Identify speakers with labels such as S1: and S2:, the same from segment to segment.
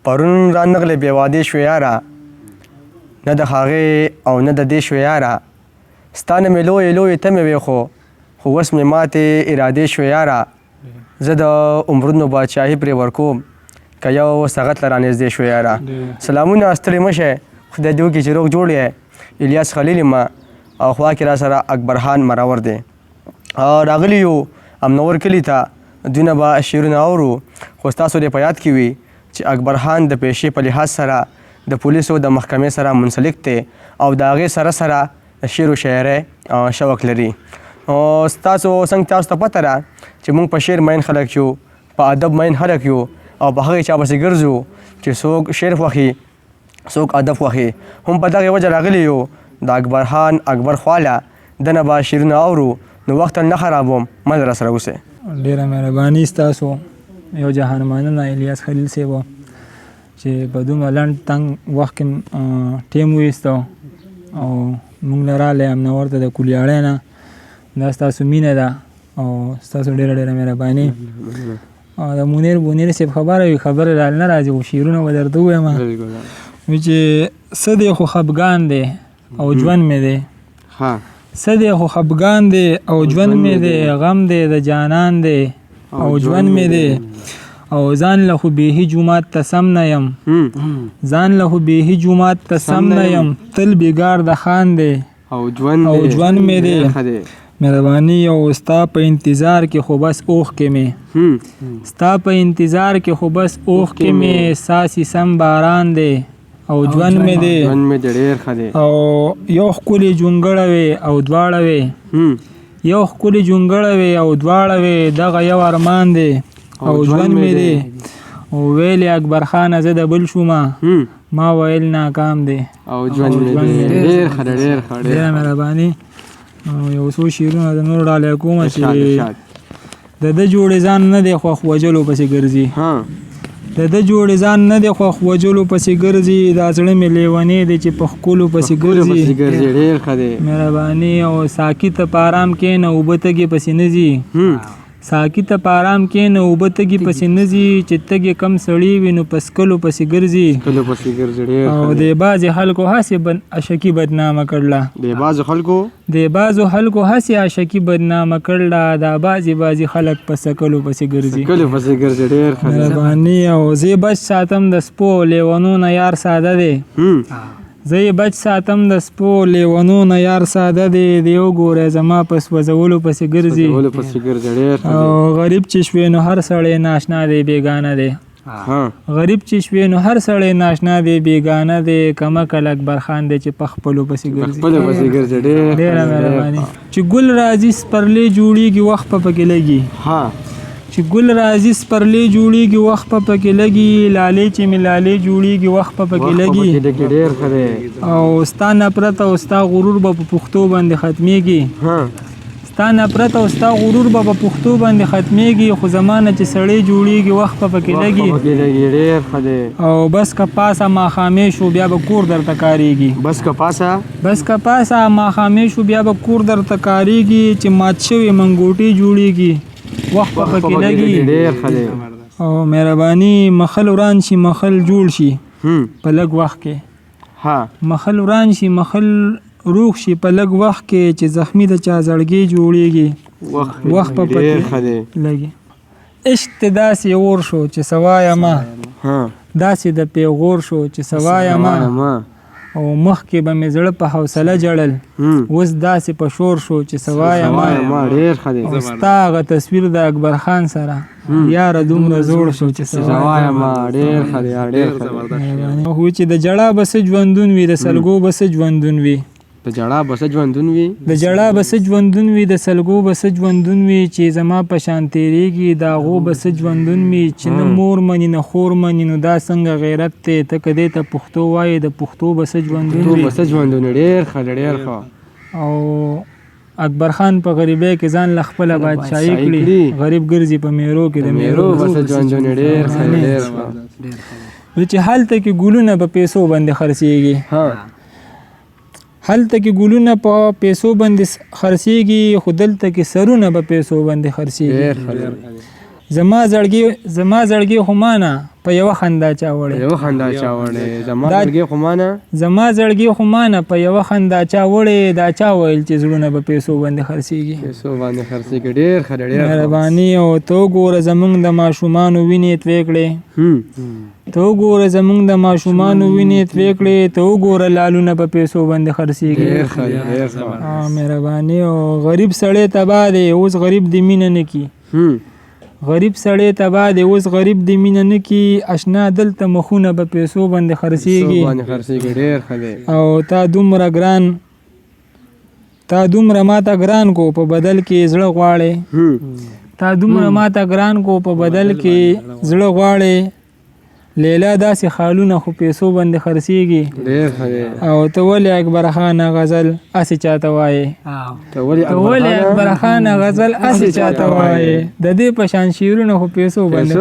S1: پرون رانغلې بې وادې شوې یاره نه د هغې او نه د دې شوې یاره ستا نه مې لویې لویې تمې وې خو اوس مې ماتې ارادې شوې یاره زه د عمرونو بادشاهي پرې ورکوم که یو سغت له رانږدې شوې یاره سلامونه ستړي مه شئ خدای دې وکړي چې روغ جوړ یې الیاس خلیل یم او خوا کې را سره اکبرخان مرور دی راغلي یو امنور کلي ته دوی نه به شعرونه اورو خو ستاسو دې په یاد کې وي چې اکبرخان د پیشې په لحاظ سره د پولیسو د محکمې سره منسلک دی او د هغې سره د شعر و شاعرۍ شوق لري ستاسو څنګه تاسو ته پته ده چې موږ په شعر مین خلک یو په ادب مین خلک یو او په هغې چا پسې ګرځو چې څوک شعر خوښي څوک ادب خوښي هم په دغې وجه راغلي یو د اکبرخان اکبر خواله ده نه به شعرونه اورو نو وخت نه خرابوم مل راسره اوسئ
S2: ډېره مهرباني ستاسو یو جهان مننه الیاس خلیل صاحب چې په دومره لنډ تنګ وخت کې ټیم وویستو او موږ له راغلی امنور ته د کلیاړۍ نه دا ستاسو مینه ده او ستاسو ډېره مهرباني او د منیر صاحب خبره وي خبره رال نه راځي خو شعرونه به درته ووایم وایي چې څه دی خو خفګان دی او ژوند مې دی څه دی خو خفګان دی او ژوند مې دی غم دی د جانان دی او ژوند مې دی او ځان له خو بیخي جومات ته سم نه یم ځان له خو بیخي جومات ته سم نه یم تل بیګار د خان دی او ژوند مې دی مهرباني او ستا په انتظار کې خو بس اوښکې مې ستا په انتظار کې خو بس اوښکې مې ساسي سم باران دی او ژوند مې دی او یو ښکلې جونګړه وې او دواړه وې یو ښکلې جونګړه وې او دواړه وې دغه یو ارمان دی او ژوند مې دی او ویلې اکبرخانه زه د بل شومه ما ویل ناکام دی او ژوند مې دی ډېره مهرباني یو څو شعرونه د نور ډالۍ کومه چې د ده جوړې ځان نه دی خوښ وجلو پسې ګرځي د ده جوړې ځان نه دی خوښ وجلو پسې ګرځي دا زړه مې لیونی دی چې په ښکلو پسې ګرځي مهرباني او ساقي ته په ارام کښېنه اوبه تږې پسې نه ځي ساقي ته په ارام کښېنه اوبه تږې پسې نه ځي چې تږې کم سړي وي نو په څکلو پسې ګرځي او د بعضې خلکو هسې اشکي بدنامه کړله د بعضو خلکو هسې اشکي بدنامه کړله دا بعضې خلک په څکلو پسې ګرځي مهرباني او زه یې بچ ساتم د سپو لیونو نه یار ساده دی زه یې بچ ساتم د سپو لیونو نه یار ساده دی د یو ګوری زما په سوځولو پسې ګرځي او غریب چې شوې نو هر سړی ناشنا دی بیګانه دی غریب چې شوې نو هر سړی ناشنا دی بیګانه دی کمکل اکبرخان دی چې په خپلو پسې ګرځي ډېره مهرباني چې ګل راځي سپرلی جوړېږي وخت په پکې لګي چې ګل راځي سپرلی جوړېږي وخت په پکې لګي لالې چې مې لالې جوړېږي وخت په پکې لګي او ستا نفرت او ستا غرور به په پښتو باندې ختمېږي ستا نفرت او ستا غرور به په پښتو باندې ختمېږي خو زمانه چې سړی جوړېږي وخت په پکې لګي او بس که پاسه ماښامې شو بیا به کور درته کارېږي بس که پاسه ماښامې شو بیا به کور درته کارېږي چې مات شوې منګوټې جوړېږي وخت په پکې لګي او مهرباني مخل وران شي مخل جوړ شي په لږ وخت کې مخل وران شي مخل روغ شي په لږ وخت کې چې زخمی د چا زړګي جوړېږي وخت په پکې لګي عشق ته داسې اور شو چې سوایه ما داسې د پیغور شو چې سوایه ما او مخکې به مې زړه په حوصله جړل اوس داسې په شور شو چې سوایه ما او ستا هغه تصویر د اکبرخان سره یاره دومره زوړ شو چې سوایه ما خو چې د جړا به څه ژوندون وي د سلګو به څه ژوندون وي
S1: د جړا به څه ژوندون وي
S2: د سلګو به څه ژوندون وي چې زما په شان تېرېږي د هغو به څه ژوندون وي چې نه مور مني نه خور مني نو دا څنګه غیرت دی ته که دې ته پښتو وایې د پښتو به څه ژوندون وي
S1: ډېر ښه
S2: او اکبرخان په غریبۍ کې ځان له خپله بادشاهي کړي غریب ګرځي په میرو کې د میرو چې هلته کې ګلونه په پیسو باندې خرڅېږي هلته کې ګلونه په پیسو باندې خرڅېږي خو دلته کې سرونه په پیسو باندې خرڅېږي زما زړګي خو مانه په یوه خندا چا وړې
S1: یو خندا چا وړې زما زړګي خو مانه
S2: زما زړګي خو مانه په یوه خندا چا وړې دا چا ویل چې زړونه به پیسو باندې خرڅېږي
S1: پیسو باندې خرڅېږي ډېر ښه ډېر
S2: مهرباني او ته وګوره زمونږ د ماشومانو وینې تویې کړې ته وګوره زمونږ د ماشومانو وینې تویې کړې ته وګوره لالونه په پیسو باندې خرڅېږي
S1: ډېر ښه ډېر ښه
S2: مهرباني او غریب سړی تباه دی اوس غریب د مینه نه کی غریب سړی تباه دی اوس غریب د مینه نه کی اشنا دلته مخونه په پیسو باندې خرڅېږي
S1: ډېر ښه دی
S2: او تا دومره ماته ګران کو په بدل کې زړه غواړې تا دومره ماته ګران کو په بدل کې زړه غواړې لیلا داسې خالونه خو پیسو باندې خرڅېږي او ته ولې اکبر خان غزل هسې چاته وایې ته ولې اکبر خان غزل هسې چاته وایې د دې په شان شعرونه خو پیسو باندې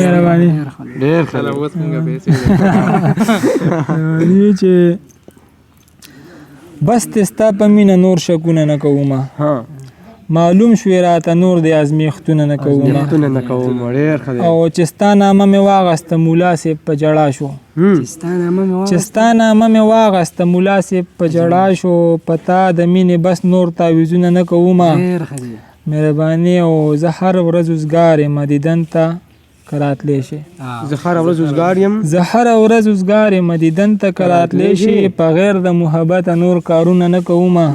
S2: مهرباني
S1: ډېر ښه
S2: چې بس ته ستا په مینه نور شکونه نه کومه معلوم شوې راته نور د ازمیښتونه نه کومه او چې ستا نامه مې واغسته ملا صاحب په ژړا شو چې ستا نامه مې واغسته ملا صاحب په ژړا شو په تا د مینې بس نور تعویضونه نه کومه مهرباني او زه هر ورځ اوزګار یم دیدن ته که راتلی شي
S1: زه هره ورځ اوزګار یم دیدن ته که راتلی شي په غیر د محبت نور کارونه نه کومه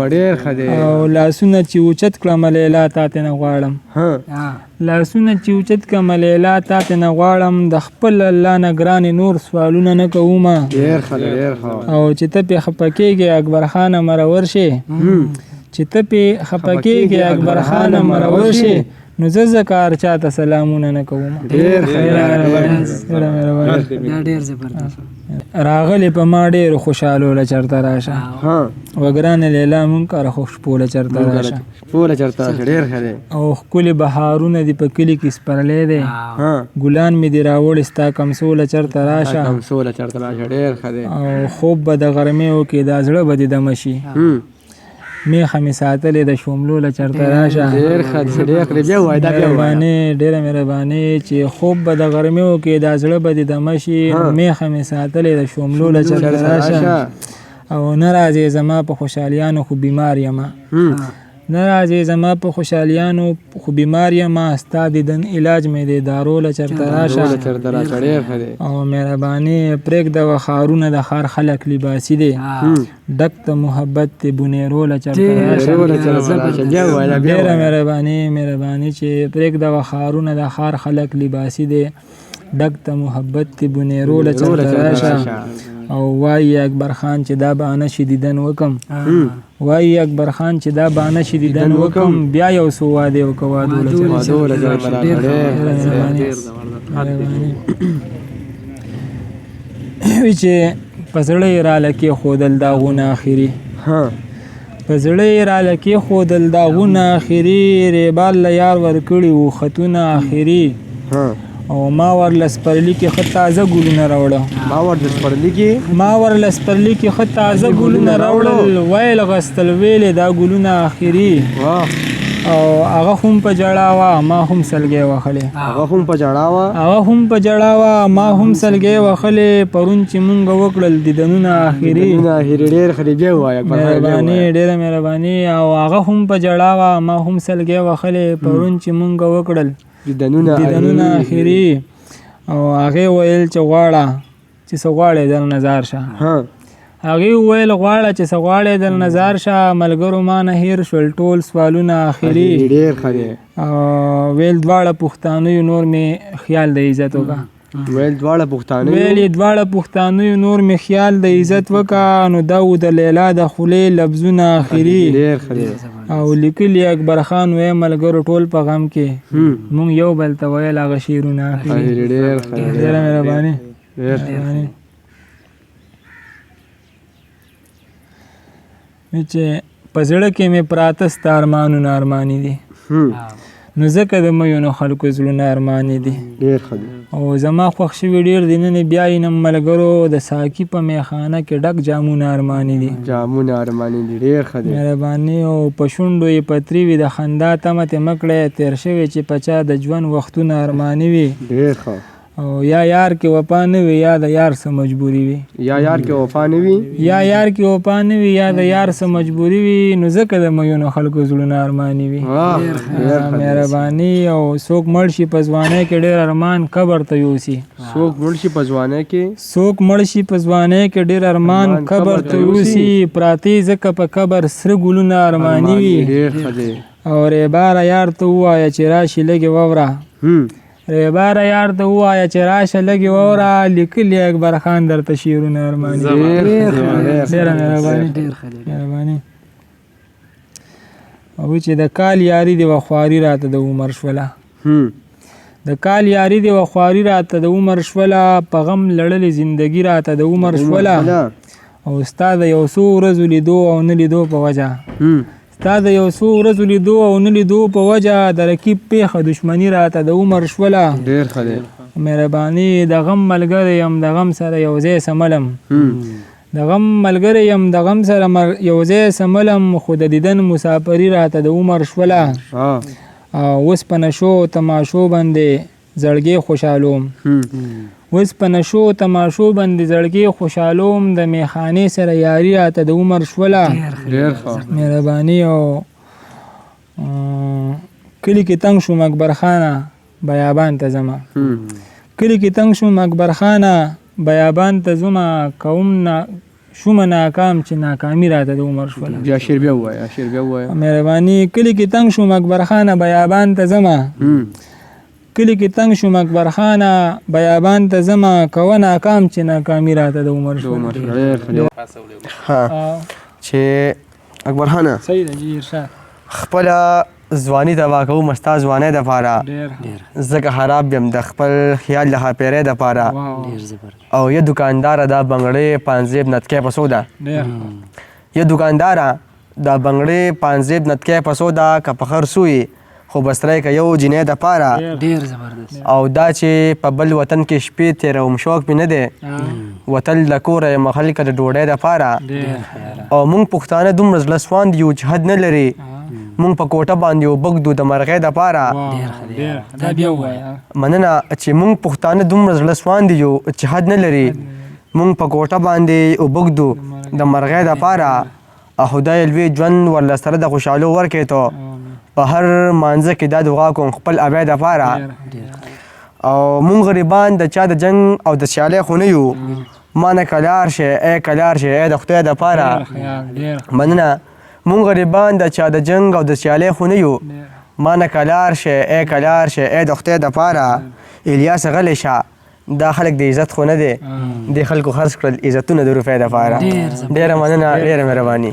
S1: ډېر ښه دی
S2: او لاسونه چې اوچت کړم لیلا تا ته نه غواړم لاسونه چې اوچت کړم لیلا تا ته نه غواړم د خپل الله نه ګرانې نور سوالونه نه کومه
S1: ډېر ښه
S2: او چې ته پې خفه کېږې اکبر خانه مرور شي چې ته پې خفه کېږې اکبر خانه مرور شي نو زه ځکه چاته سلامونه نه کوم راغلی په ما ډېر خوشحاله له چرته راشه وګرانه لیلا مونږ کاره خو شپو له چرته راشه او ښکلي بهارونه دي په کلي کې سپرلی دی ګلان مې دي راوړي ستا کمسوله چرته راشه او خوب به د غرمېو کې دا زړه به دې دمه شي میخه مې ساتلې د شوملو له چرته راشه ډېره مهرباني چې خوب به د غرمېو کې دا زړه به دې دمه شي میخه مې ساتلې د شوملو له چرته راشه او نه راځې زما په خوشحالیانو خو بیمار یمه نه راځې زما په خوشحالیانو خو بیمار یمه ستا دیدن علاج مې د دارو له چرته راشه او مهرباني پرېږده و ښارونه د ښار خلک لباسي دی ډک د محبت د بونیرو له چرته راشه ډېره مهرباني چې پرېږده و ښارونه د ښار خلک لباسي دی ډک د محبت د بونیرو له چرته راشه او وایي اکبر خان چې دا بهانه شي دیدن وکم وایي اکبر خان چې دا بهانه شي دیدن وکم بیا یو څو وعدې وکړه وعدو له وي چې په زړه یې راله کېښودل داغونه اخري په زړه یې راله کېښودل داغونه اخري ریبال له یار ورکړي وو خطونه اخري او ما ورله سپرلي کې ښه تازه ګلونه راوړه ما ورله سپرلي کې ښه تازه ګلونه راوړل ویل غستل ویلې دا ګلونه اخري او هغه هم په ژړا وه ما هم سلګۍ وهلې ما هم سلګۍ وهلې پرون چې مونږ وکړل دیدنونه اخري ډېره مهرباني او هغه هم په ژړا وه ما هم سلګۍ وهلې پرون چې مونږ وکړل دیدنونه اخري او هغې ویل چې غواړه چې څه غواړې در نظر شه هغې وویل غواړه چې څه غواړې در نظر شه ملګرو ما نه هیر شول ټول سوالونه اخري ویل دواړه پښتانیو نور مې خیال د عزت وکړه ویل دواړه پښتانیو نور مې خیال د عزت وکړه نو دا و د لیلا د خولې لفظونه اخري او لیکلي اکبر خان وی ملګرو ټول په غم کې مونږ یو بل ته ویل هغه شعرونه اخري ډېره مهرباني چې په زړه کې مې پراته ستا ارمانونه ارماني دي نو ځکه د میونو خلکو زړونه ارمانې دي
S1: ډېر ښه دی.
S2: او زما خوښ شوي ډېر دي نن بیا یې ملګرو د ساقي په میخانه کې ډک جامونه ارمانې دي
S1: جامونه ارمانې دي ډېر ښه دی.
S2: مهرباني او په شونډو یې پتري وي د خندا تمه تې مه کړی تېر شوی چې په چا د ژوند وختونه ارماني وي
S1: ډېر ښه.
S2: او یا یار کې وفا نه وي یا د یار څه مجبوري وي
S1: یا یار کې وفا نه وي
S2: یا یار کې وفا نه وي یا د یار څه مجبوري وي نو ځکه د میونو خلکو زړونه ارماني وي مهرباني او څوک مړ شي په ځوانۍ کې ډېر ارمان قبر ته یوسي
S1: څوک مړ شي په ځوانۍ کې
S2: څوک مړ شي په ځوانۍ کې ډېر ارمان قبر ته یوسي پراته ځکه په قبر سره ګلونه ارماني وي
S1: ډېر ښه دی.
S2: او ریباره یار ته ووایه چې راشي لږې واوره ریباره یار ته ووایه چې راشه لږې واوره لیکلي اکبر خان درته شعرونه ارماني ډېره مهرباني او چې د کال یاري دې وه خواري راته د عمر شوله د کال یاري دې وه خواري راته د عمر شوله په غم لړلې زندګي راته د عمر شوله او ستا د یو څو ورځو لیدو او نه لیدو په وجه ستا د یو څو ورځو لیدو او نه لیدو په وجه د رقیب پیښه دښمني راته د عمر شوله
S1: ډېر ښه دی.
S2: مهرباني د غم ملګری یم د غم سره یو ځای سملم د غم ملګری یم د غم سره یو ځای سملم خو د دیدن مسافري راته د عمر شوله اوس په نشو تماشو باندې زړګی خوشحالوم اوس په نشو تماشو باندې زړګی خوشحالوم د میخانې سره یاري راته د عمر شوله
S1: ډېر ښه.
S2: مهرباني او کلي کې تنګ شوم اکبر خانه بیابان ته ځمه کلي کې تنګ شوم اکبر خانه بیابان ته ځمه کوم شومه ناکام چې ناکامي راته د عمر شوله
S1: بیا شعر بیا ووایه شعر بیا ووایه.
S2: مهرباني کلي کې تنګ شوم اکبر خانه بیابان ته ځمه کلي کې تنګ شوم اکبر خانه بیابان ته ځمه کوه ناکام چې ناکامي راته د عمر شوله
S1: چې اکبر خانه
S2: صحیح ده جی ارشاد
S1: خپله ځواني تباه کوم ستا ځوانۍ دپاره ځکه خراب یم د خپل خیال د ښاپېرۍ دپاره او یه دکانداره دا بنګړۍ پانزیب نتکۍ په څو ده یه دکانداره دا بنګړۍ پانزیب نتکۍ په څو ده که په خرڅو یې خو بستری که یو جنۍ دپاره او دا چې په بل وطن کې شپې تېروم شوق مې نه دی وتل د کوره یم خلکه د ډوډۍ دپاره او موږ پښتانه دومره زړه سواند یو چې حد نه لري موږ په کوټه باندې وبږدو د مرغۍ دپاره مننه چې موږ پښتانه دومره زړه سواند یو چې حد نه لري موږ په کوټه باندې وبږدو د مرغۍ دپاره او خدای لوی ژوند ورله سره د خوشحالو ورکړی تو په هر مانځه کې دا دعا کوم خپل ابی دپاره او موږ غریبان د چا د جنګ او د سیالۍ خو نه یو ما نه کلار شي ای کلار شي ای د خدای دپاره مننه مونږ غریبان د چا د جنګ او د سیالۍ خو نه یو ما نه کلار شي ای کلار شي ای د خدای دپاره الیاس غلی شه دا خلک د عزت خو نه دی دې خلکو خرڅ کړل عزتونه د روپۍ دپاره ډېره مننه ډېره مهرباني